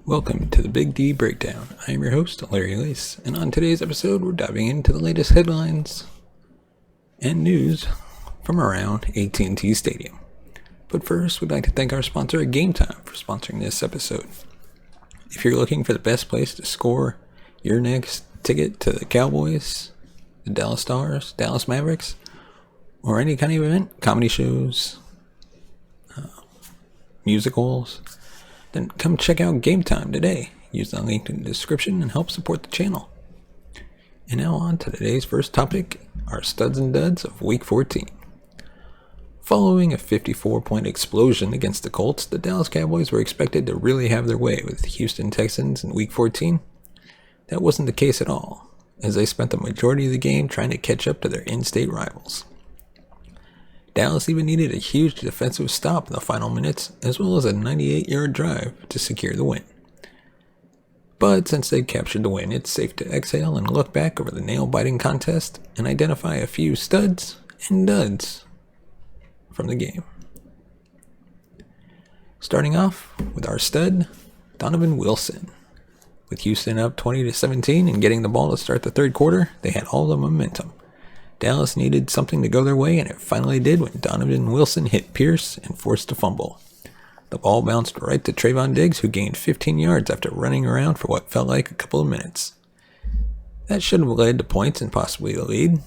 Welcome to the Big D Breakdown. I am your host, Larry Lace, and on today's episode, we're diving into the latest headlines and news from around AT&T Stadium. But first, we'd like to thank our sponsor, Game Time, for sponsoring this episode. If you're looking for the best place to score your next ticket to the Cowboys, the Dallas Stars, Dallas Mavericks, or any kind of event, comedy shows, musicals, then come check out Game Time today. Use the link in the description and help support the channel. And now on to today's first topic, our studs and duds of Week 14. Following a 54-point explosion against the Colts, the Dallas Cowboys were expected to really have their way with the Houston Texans in Week 14. That wasn't the case at all, as they spent the majority of the game trying to catch up to their in-state rivals. Dallas even needed a huge defensive stop in the final minutes, as well as a 98-yard drive to secure the win. But since they captured the win, it's safe to exhale and look back over the nail-biting contest and identify a few studs and duds from the game. Starting off with our stud, Donovan Wilson. With Houston up 20-17 and getting the ball to start the third quarter, they had all the momentum. Dallas needed something to go their way, and it finally did when Donovan Wilson hit Pierce and forced a fumble. The ball bounced right to Trayvon Diggs, who gained 15 yards after running around for what felt like a couple of minutes. That should have led to points and possibly a lead,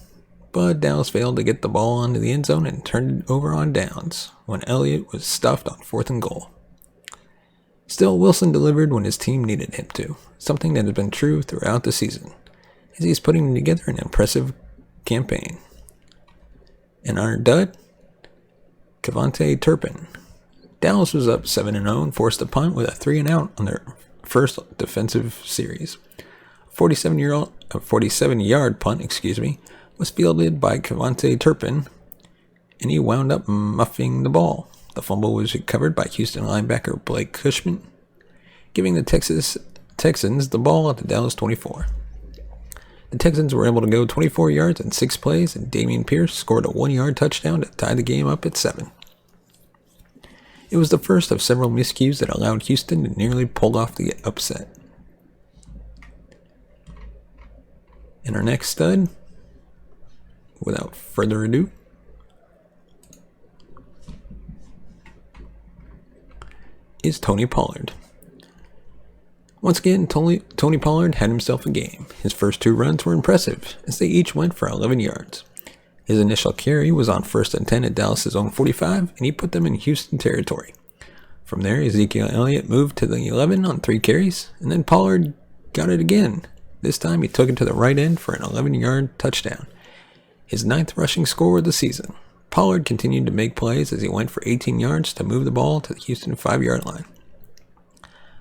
but Dallas failed to get the ball onto the end zone and turned it over on downs when Elliott was stuffed on 4th and goal. Still, Wilson delivered when his team needed him to, something that has been true throughout the season, as he's putting together an impressive campaign. And our dud, Kevontae Turpin. Dallas was up 7-0 and forced a punt with a 3-and-out on their first defensive series. A 47-yard punt, was fielded by Kevontae Turpin, and he wound up muffing the ball. The fumble was recovered by Houston linebacker Blake Cushman, giving the Texans the ball at the Dallas 24. The Texans were able to go 24 yards in 6 plays, and Dameon Pierce scored a 1-yard touchdown to tie the game up at 7. It was the first of several miscues that allowed Houston to nearly pull off the upset. And our next stud, without further ado, is Tony Pollard. Once again, Tony Pollard had himself a game. His first 2 runs were impressive, as they each went for 11 yards. His initial carry was on 1st and 10 at Dallas' own 45, and he put them in Houston territory. From there, Ezekiel Elliott moved to the 11 on 3 carries, and then Pollard got it again. This time, he took it to the right end for an 11-yard touchdown, his 9th rushing score of the season. Pollard continued to make plays as he went for 18 yards to move the ball to the Houston 5-yard line.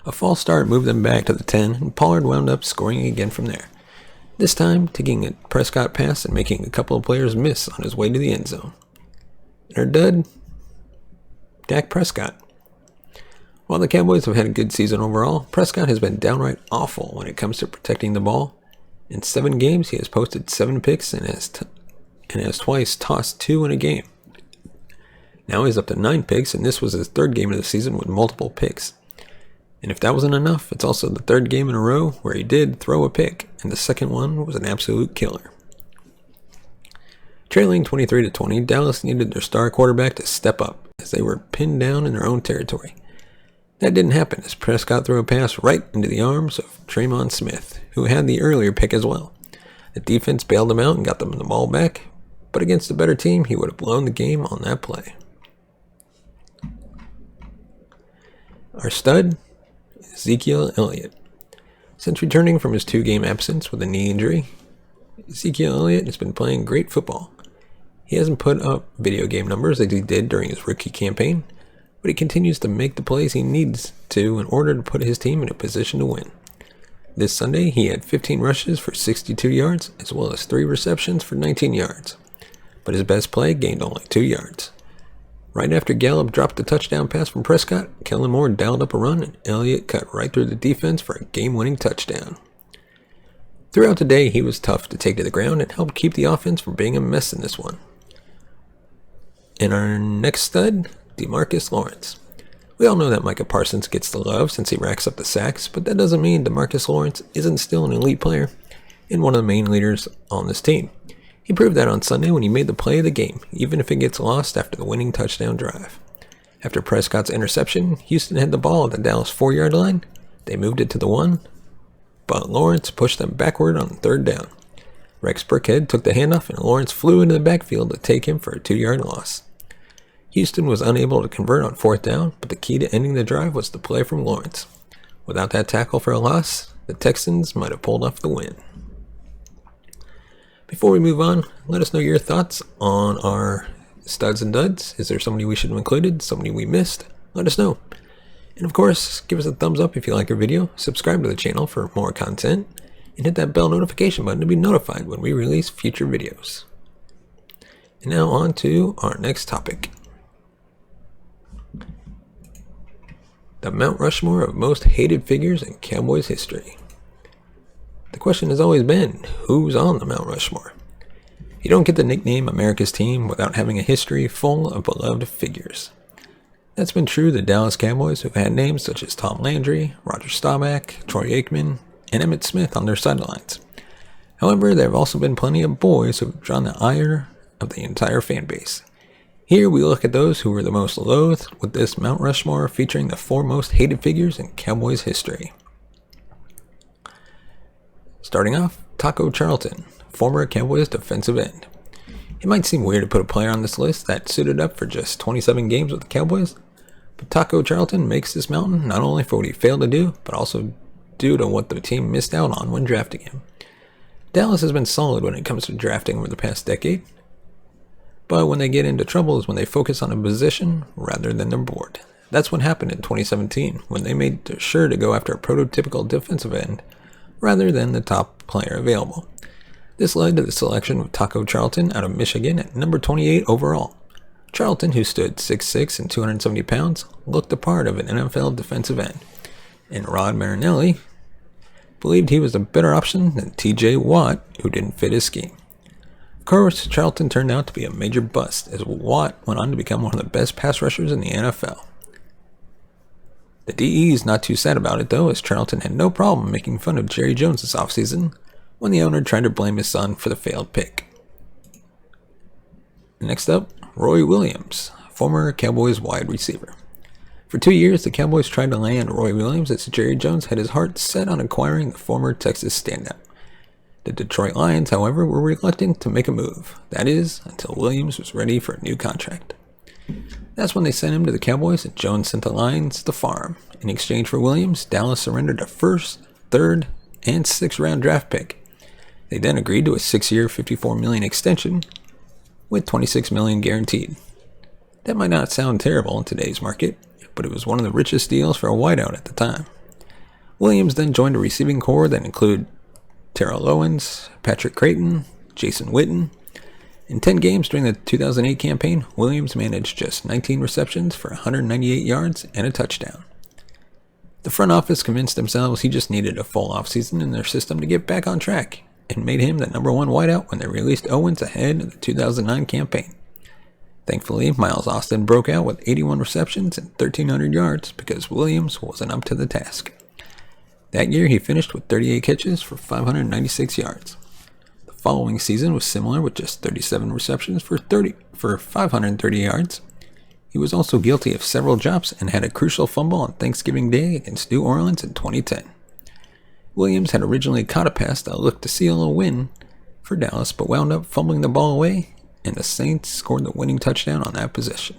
A false start moved them back to the 10, and Pollard wound up scoring again from there. This time, taking a Prescott pass and making a couple of players miss on his way to the end zone. And our dud, Dak Prescott. While the Cowboys have had a good season overall, Prescott has been downright awful when it comes to protecting the ball. In 7 games, he has posted 7 picks and has twice tossed 2 in a game. Now he's up to 9 picks, and this was his 3rd game of the season with multiple picks. And if that wasn't enough, it's also the 3rd game in a row where he did throw a pick, and the second one was an absolute killer. Trailing 23-20, Dallas needed their star quarterback to step up as they were pinned down in their own territory. That didn't happen as Prescott threw a pass right into the arms of Tremon Smith, who had the earlier pick as well. The defense bailed him out and got them the ball back, but against a better team, he would have blown the game on that play. Our stud, Ezekiel Elliott. Since returning from his 2-game absence with a knee injury, Ezekiel Elliott has been playing great football. He hasn't put up video game numbers as he did during his rookie campaign, but he continues to make the plays he needs to in order to put his team in a position to win. This Sunday, he had 15 rushes for 62 yards, as well as 3 receptions for 19 yards. But his best play gained only 2 yards. Right after Gallup dropped the touchdown pass from Prescott, Kellen Moore dialed up a run, and Elliott cut right through the defense for a game-winning touchdown. Throughout the day, he was tough to take to the ground and helped keep the offense from being a mess in this one. And our next stud, DeMarcus Lawrence. We all know that Micah Parsons gets the love since he racks up the sacks, but that doesn't mean DeMarcus Lawrence isn't still an elite player and one of the main leaders on this team. He proved that on Sunday when he made the play of the game, even if it gets lost after the winning touchdown drive. After Prescott's interception, Houston had the ball at the Dallas 4-yard line. They moved it to the 1, but Lawrence pushed them backward on 3rd down. Rex Burkhead took the handoff and Lawrence flew into the backfield to take him for a 2-yard loss. Houston was unable to convert on 4th down, but the key to ending the drive was the play from Lawrence. Without that tackle for a loss, the Texans might have pulled off the win. Before we move on, let us know your thoughts on our studs and duds. Is there somebody we should have included? Somebody we missed? Let us know. And of course, give us a thumbs up if you like our video, subscribe to the channel for more content, and hit that bell notification button to be notified when we release future videos. And now on to our next topic. The Mount Rushmore of most hated figures in Cowboys history. The question has always been, who's on the Mount Rushmore? You don't get the nickname America's team without having a history full of beloved figures. That's been true of the Dallas Cowboys, who've had names such as Tom Landry, Roger Staubach, Troy Aikman, and Emmitt Smith on their sidelines. However, there have also been plenty of boys who have drawn the ire of the entire fan base. Here we look at those who were the most loathed with this Mount Rushmore featuring the 4 most hated figures in Cowboys history. Starting off, Taco Charlton, former Cowboys defensive end. It might seem weird to put a player on this list that suited up for just 27 games with the Cowboys, but Taco Charlton makes this mountain not only for what he failed to do, but also due to what the team missed out on when drafting him. Dallas has been solid when it comes to drafting over the past decade, but when they get into trouble is when they focus on a position rather than their board. That's what happened in 2017 when they made sure to go after a prototypical defensive end rather than the top player available. This led to the selection of Taco Charlton out of Michigan at number 28 overall. Charlton, who stood 6'6" and 270 pounds, looked the part of an NFL defensive end, and Rod Marinelli believed he was a better option than TJ Watt, who didn't fit his scheme. Of course, Charlton turned out to be a major bust, as Watt went on to become one of the best pass rushers in the NFL. The DE is not too sad about it though, as Charlton had no problem making fun of Jerry Jones this offseason when the owner tried to blame his son for the failed pick. Next up, Roy Williams, former Cowboys wide receiver. For 2 years, the Cowboys tried to land Roy Williams as Jerry Jones had his heart set on acquiring the former Texas standout. The Detroit Lions, however, were reluctant to make a move. That is, until Williams was ready for a new contract. That's when they sent him to the Cowboys, and Jones sent the Lions the farm. In exchange for Williams, Dallas surrendered a 1st, 3rd, and 6th round draft pick. They then agreed to a 6-year, $54 million extension with $26 million guaranteed. That might not sound terrible in today's market, but it was one of the richest deals for a wideout at the time. Williams then joined a receiving corps that included Terrell Owens, Patrick Creighton, Jason Witten. In 10 games during the 2008 campaign, Williams managed just 19 receptions for 198 yards and a touchdown. The front office convinced themselves he just needed a full offseason in their system to get back on track, and made him the number 1 wideout when they released Owens ahead of the 2009 campaign. Thankfully, Miles Austin broke out with 81 receptions and 1,300 yards because Williams wasn't up to the task. That year, he finished with 38 catches for 596 yards. The following season was similar with just 37 receptions for 530 yards. He was also guilty of several drops and had a crucial fumble on Thanksgiving Day against New Orleans in 2010. Williams had originally caught a pass that looked to seal a win for Dallas, but wound up fumbling the ball away, and the Saints scored the winning touchdown on that possession.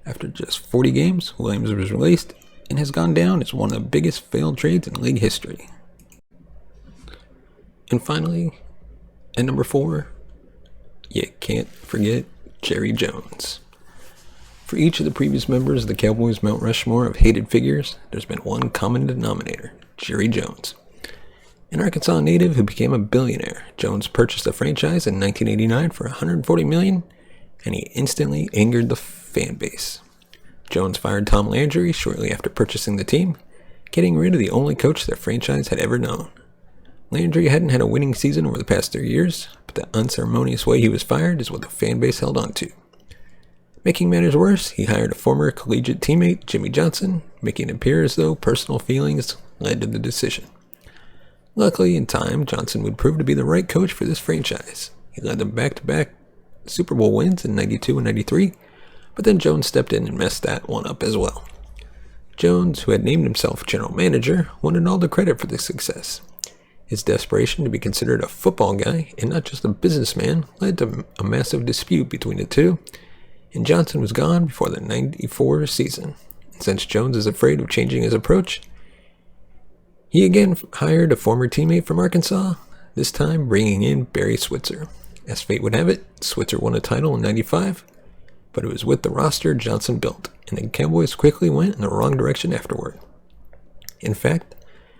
After just 40 games, Williams was released and has gone down as one of the biggest failed trades in league history. And finally, at number 4, you can't forget Jerry Jones. For each of the previous members of the Cowboys Mount Rushmore of hated figures, there's been one common denominator, Jerry Jones. An Arkansas native who became a billionaire, Jones purchased the franchise in 1989 for $140 million, and he instantly angered the fan base. Jones fired Tom Landry shortly after purchasing the team, getting rid of the only coach their franchise had ever known. Landry hadn't had a winning season over the past 3 years, but the unceremonious way he was fired is what the fan base held on to. Making matters worse, he hired a former collegiate teammate, Jimmy Johnson, making it appear as though personal feelings led to the decision. Luckily, in time, Johnson would prove to be the right coach for this franchise. He led them back-to-back Super Bowl wins in 92 and 93, but then Jones stepped in and messed that one up as well. Jones, who had named himself general manager, wanted all the credit for the success. His desperation to be considered a football guy and not just a businessman led to a massive dispute between the two, and Johnson was gone before the 94 season. And since Jones is afraid of changing his approach, he again hired a former teammate from Arkansas, this time bringing in Barry Switzer. As fate would have it, Switzer won a title in 95, but it was with the roster Johnson built, and the Cowboys quickly went in the wrong direction afterward. In fact,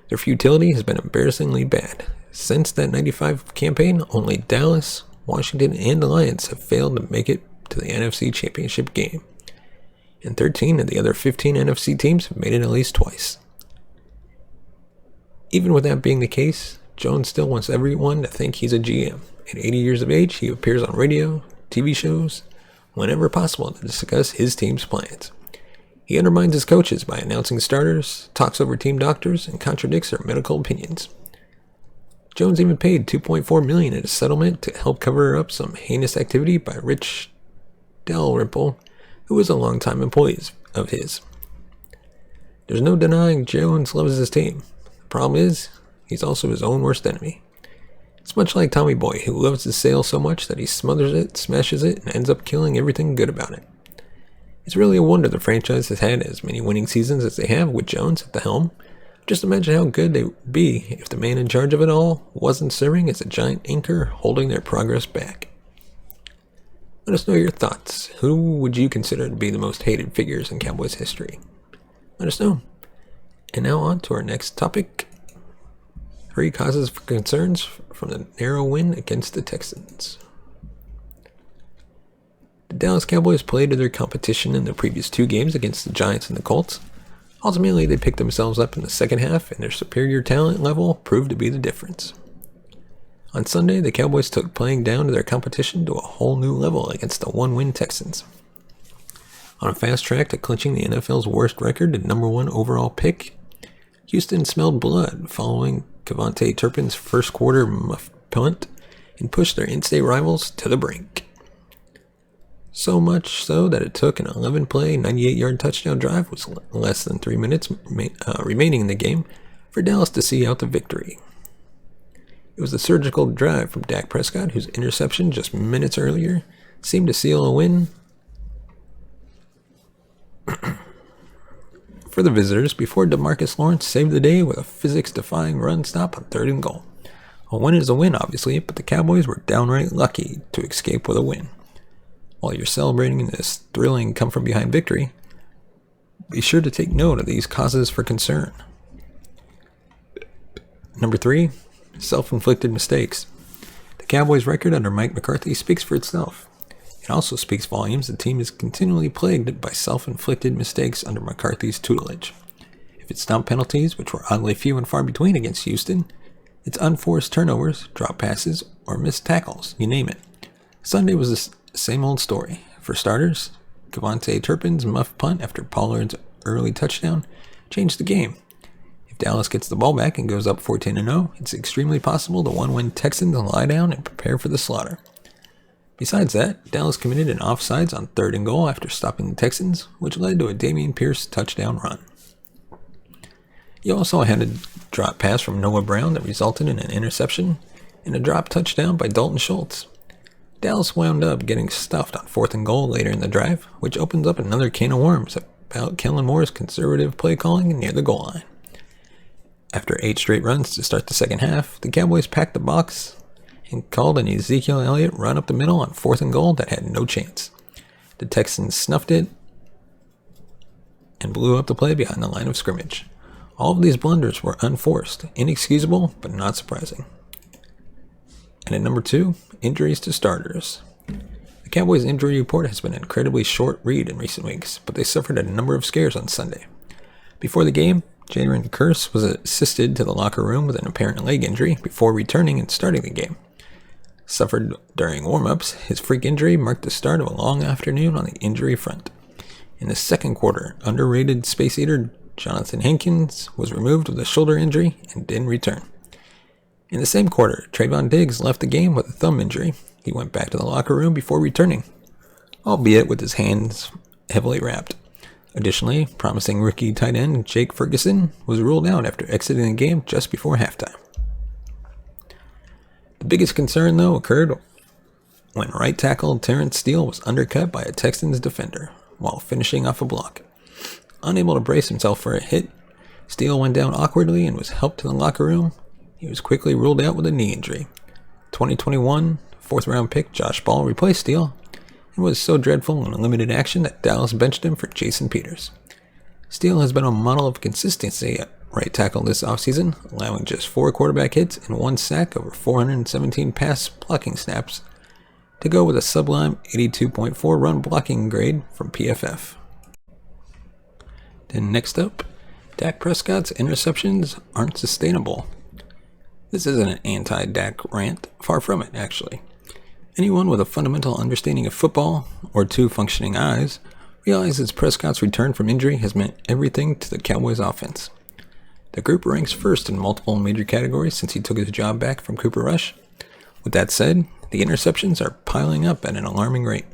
their futility has been embarrassingly bad. Since that 95 campaign, only Dallas, Washington, and the Lions have failed to make it to the NFC Championship game, and 13 of the other 15 NFC teams have made it at least twice. Even with that being the case, Jones still wants everyone to think he's a GM. At 80 years of age, he appears on radio, TV shows, whenever possible to discuss his team's plans. He undermines his coaches by announcing starters, talks over team doctors, and contradicts their medical opinions. Jones even paid $2.4 million in a settlement to help cover up some heinous activity by Rich Dalrymple, who was a longtime employee of his. There's no denying Jones loves his team. The problem is, he's also his own worst enemy. It's much like Tommy Boy, who loves his sale so much that he smothers it, smashes it, and ends up killing everything good about it. It's really a wonder the franchise has had as many winning seasons as they have with Jones at the helm. Just imagine how good they would be if the man in charge of it all wasn't serving as a giant anchor holding their progress back. Let us know your thoughts. Who would you consider to be the most hated figures in Cowboys history? Let us know. And now on to our next topic. 3 causes for concerns from the narrow win against the Texans. The Dallas Cowboys played to their competition in the previous 2 games against the Giants and the Colts. Ultimately, they picked themselves up in the second half, and their superior talent level proved to be the difference. On Sunday, the Cowboys took playing down to their competition to a whole new level against the 1-win Texans. On a fast track to clinching the NFL's worst record and number 1 overall pick, Houston smelled blood following Cavante Turpin's first quarter muff punt and pushed their in-state rivals to the brink. So much so that it took an 11-play, 98-yard touchdown drive with less than 3 minutes remaining in the game for Dallas to see out the victory. It was a surgical drive from Dak Prescott, whose interception just minutes earlier seemed to seal a win for the visitors before DeMarcus Lawrence saved the day with a physics-defying run stop on 3rd and goal. A win is a win, obviously, but the Cowboys were downright lucky to escape with a win. While you're celebrating this thrilling come-from-behind victory, be sure to take note of these causes for concern. Number 3, self-inflicted mistakes. The Cowboys' record under Mike McCarthy speaks for itself. It also speaks volumes the team is continually plagued by self-inflicted mistakes under McCarthy's tutelage. If it's not penalties, which were oddly few and far between against Houston, it's unforced turnovers, drop passes, or missed tackles, you name it. Sunday was the same old story. For starters, Cavante Turpin's muff punt after Pollard's early touchdown changed the game. If Dallas gets the ball back and goes up 14-0, it's extremely possible the 1-win Texans will lie down and prepare for the slaughter. Besides that, Dallas committed an offsides on 3rd and goal after stopping the Texans, which led to a Dameon Pierce touchdown run. You also had a drop pass from Noah Brown that resulted in an interception and a drop touchdown by Dalton Schultz. Dallas wound up getting stuffed on 4th and goal later in the drive, which opens up another can of worms about Kellen Moore's conservative play calling near the goal line. After 8 straight runs to start the second half, the Cowboys packed the box and called an Ezekiel Elliott run up the middle on 4th and goal that had no chance. The Texans snuffed it and blew up the play behind the line of scrimmage. All of these blunders were unforced, inexcusable, but not surprising. And at number 2, injuries to starters. The Cowboys' injury report has been an incredibly short read in recent weeks, but they suffered a number of scares on Sunday. Before the game, Jalen Kearse was assisted to the locker room with an apparent leg injury before returning and starting the game. Suffered during warm-ups, his freak injury marked the start of a long afternoon on the injury front. In the second quarter, underrated space eater Jonathan Hankins was removed with a shoulder injury and didn't return. In the same quarter, Trayvon Diggs left the game with a thumb injury. He went back to the locker room before returning, albeit with his hands heavily wrapped. Additionally, promising rookie tight end Jake Ferguson was ruled out after exiting the game just before halftime. The biggest concern, though, occurred when right tackle Terrence Steele was undercut by a Texans defender while finishing off a block. Unable to brace himself for a hit, Steele went down awkwardly and was helped to the locker room. He was quickly ruled out with a knee injury. 2021 fourth-round pick Josh Ball replaced Steele and was so dreadful in limited action that Dallas benched him for Jason Peters. Steele has been a model of consistency at right tackle this offseason, allowing just 4 quarterback hits and 1 sack over 417 pass blocking snaps to go with a sublime 82.4 run blocking grade from PFF. Then next up, Dak Prescott's interceptions aren't sustainable. This isn't an anti-Dak rant, far from it actually. Anyone with a fundamental understanding of football, or 2 functioning eyes, realizes Prescott's return from injury has meant everything to the Cowboys offense. The group ranks first in multiple major categories since he took his job back from Cooper Rush. With that said, the interceptions are piling up at an alarming rate.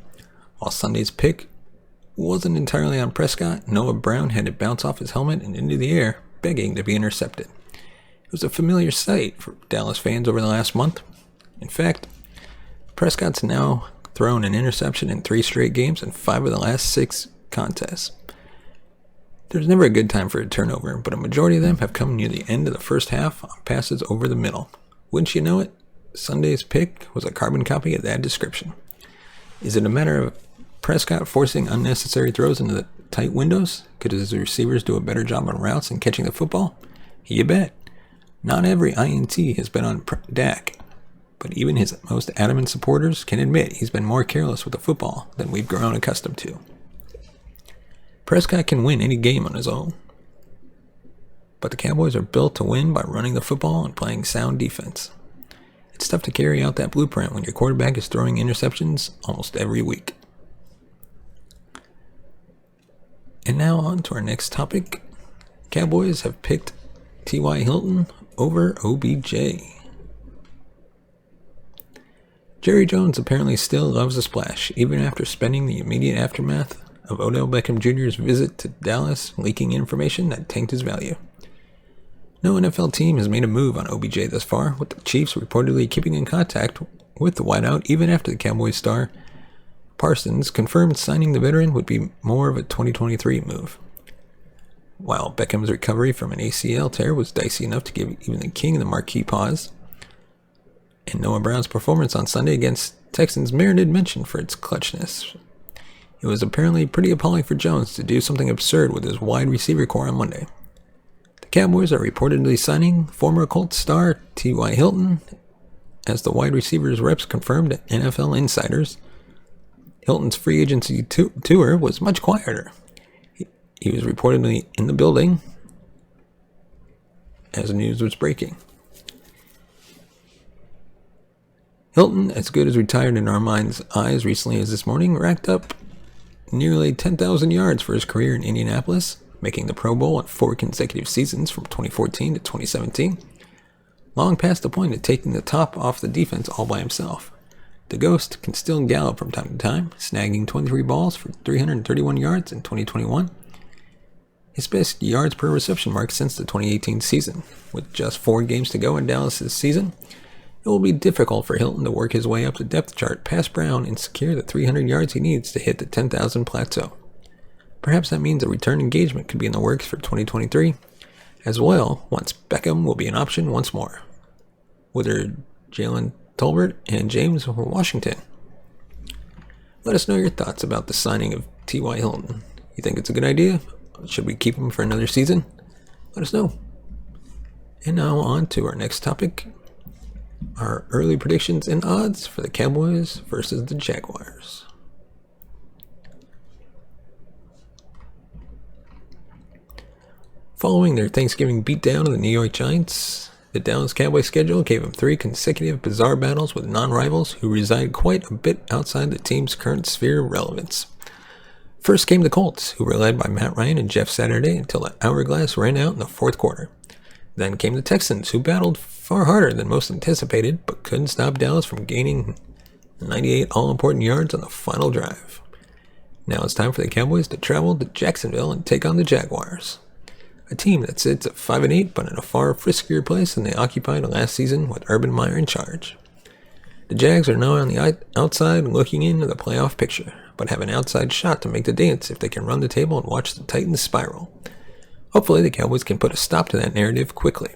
While Sunday's pick wasn't entirely on Prescott, Noah Brown had it bounce off his helmet and into the air, begging to be intercepted. It was a familiar sight for Dallas fans over the last month. In fact, Prescott's now thrown an interception in 3 straight games and 5 of the last 6 contests. There's never a good time for a turnover, but a majority of them have come near the end of the first half on passes over the middle. Wouldn't you know it? Sunday's pick was a carbon copy of that description. Is it a matter of Prescott forcing unnecessary throws into the tight windows? Could his receivers do a better job on routes and catching the football? You bet. Not every INT has been on Dak, but even his most adamant supporters can admit he's been more careless with the football than we've grown accustomed to. Prescott can win any game on his own, but the Cowboys are built to win by running the football and playing sound defense. It's tough to carry out that blueprint when your quarterback is throwing interceptions almost every week. And now on to our next topic. Cowboys have picked T.Y. Hilton over OBJ. Jerry Jones apparently still loves a splash, even after spending the immediate aftermath of Odell Beckham Jr.'s visit to Dallas leaking information that tanked his value. No NFL team has made a move on OBJ thus far, with the Chiefs reportedly keeping in contact with the wideout even after the Cowboys star Parsons confirmed signing the veteran would be more of a 2023 move. While Beckham's recovery from an ACL tear was dicey enough to give even the king the marquee pause, and Noah Brown's performance on Sunday against Texans merited mention for its clutchness. It was apparently pretty appalling for Jones to do something absurd with his wide receiver core on Monday. The Cowboys are reportedly signing former Colts star T.Y. Hilton as the wide receivers reps confirmed to NFL insiders. Hilton's free agency tour was much quieter. He was reportedly in the building as news was breaking. Hilton, as good as retired in our minds' eyes recently as this morning, racked up nearly 10,000 yards for his career in Indianapolis, making the Pro Bowl in 4 consecutive seasons from 2014 to 2017, long past the point of taking the top off the defense all by himself. The Ghost can still gallop from time to time, snagging 23 balls for 331 yards in 2021, his best yards per reception mark since the 2018 season. With just 4 games to go in Dallas this season, it will be difficult for Hilton to work his way up the depth chart past Brown and secure the 300 yards he needs to hit the 10,000 plateau. Perhaps that means a return engagement could be in the works for 2023 as well, once Beckham will be an option once more. Whether Jalen Tolbert and James Washington. Let us know your thoughts about the signing of T.Y. Hilton. You think it's a good idea? Should we keep him for another season? Let us know. And now on to our next topic. Our early predictions and odds for the Cowboys versus the Jaguars. Following their Thanksgiving beatdown of the New York Giants, The Dallas Cowboys schedule gave him 3 consecutive bizarre battles with non-rivals who reside quite a bit outside the team's current sphere of relevance. First came the Colts, who were led by Matt Ryan and Jeff Saturday until the hourglass ran out in the fourth quarter. Then came the Texans, who battled far harder than most anticipated, but couldn't stop Dallas from gaining 98 all-important yards on the final drive. Now it's time for the Cowboys to travel to Jacksonville and take on the Jaguars, a team that sits at 5-8 but in a far friskier place than they occupied last season with Urban Meyer in charge. The Jags are now on the outside looking into the playoff picture, but have an outside shot to make the dance if they can run the table and watch the Titans spiral. Hopefully the Cowboys can put a stop to that narrative quickly.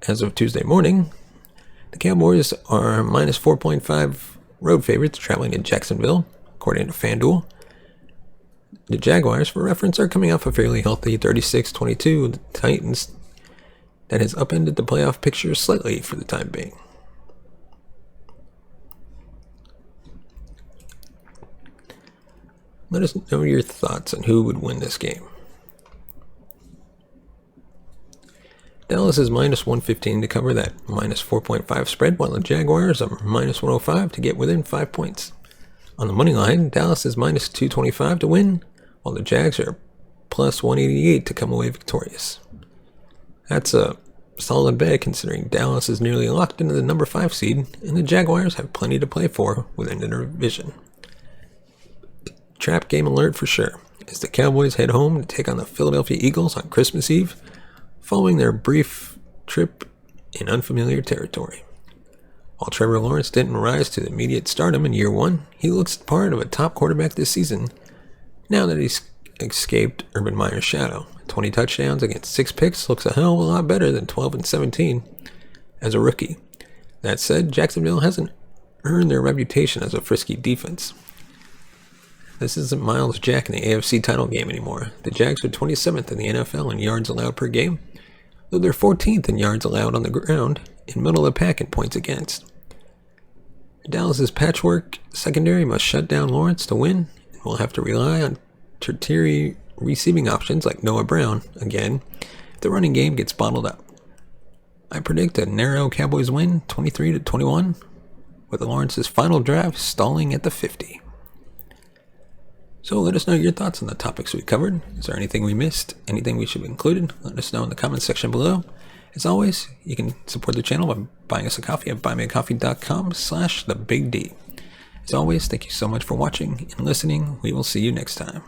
As of Tuesday morning, the Cowboys are minus 4.5 road favorites traveling to Jacksonville, according to FanDuel. The Jaguars, for reference, are coming off a fairly healthy 36-22 with the Titans that has upended the playoff picture slightly for the time being. Let us know your thoughts on who would win this game. Dallas is minus 115 to cover that minus 4.5 spread, while the Jaguars are minus 105 to get within 5 points. On the money line, Dallas is minus 225 to win, while the Jags are plus 188 to come away victorious. That's a solid bet considering Dallas is nearly locked into the number 5 seed, and the Jaguars have plenty to play for within the division. Trap game alert for sure, as the Cowboys head home to take on the Philadelphia Eagles on Christmas Eve, following their brief trip in unfamiliar territory. While Trevor Lawrence didn't rise to the immediate stardom in year 1, he looks the part of a top quarterback this season, now that he's escaped Urban Meyer's shadow. 20 touchdowns against 6 picks looks a hell of a lot better than 12-17 as a rookie. That said, Jacksonville hasn't earned their reputation as a frisky defense. This isn't Miles Jack in the AFC title game anymore. The Jags are 27th in the NFL in yards allowed per game, though they're 14th in yards allowed on the ground, in middle of the pack in points against. Dallas's patchwork secondary must shut down Lawrence to win, and will have to rely on tertiary receiving options like Noah Brown again if the running game gets bottled up. I predict a narrow Cowboys win, 23-21, with Lawrence's final drive stalling at the 50. So let us know your thoughts on the topics we covered. Is there anything we missed? Anything we should have included? Let us know in the comments section below. As always, you can support the channel by buying us a coffee at buymeacoffee.com/thebigd. As always, thank you so much for watching and listening. We will see you next time.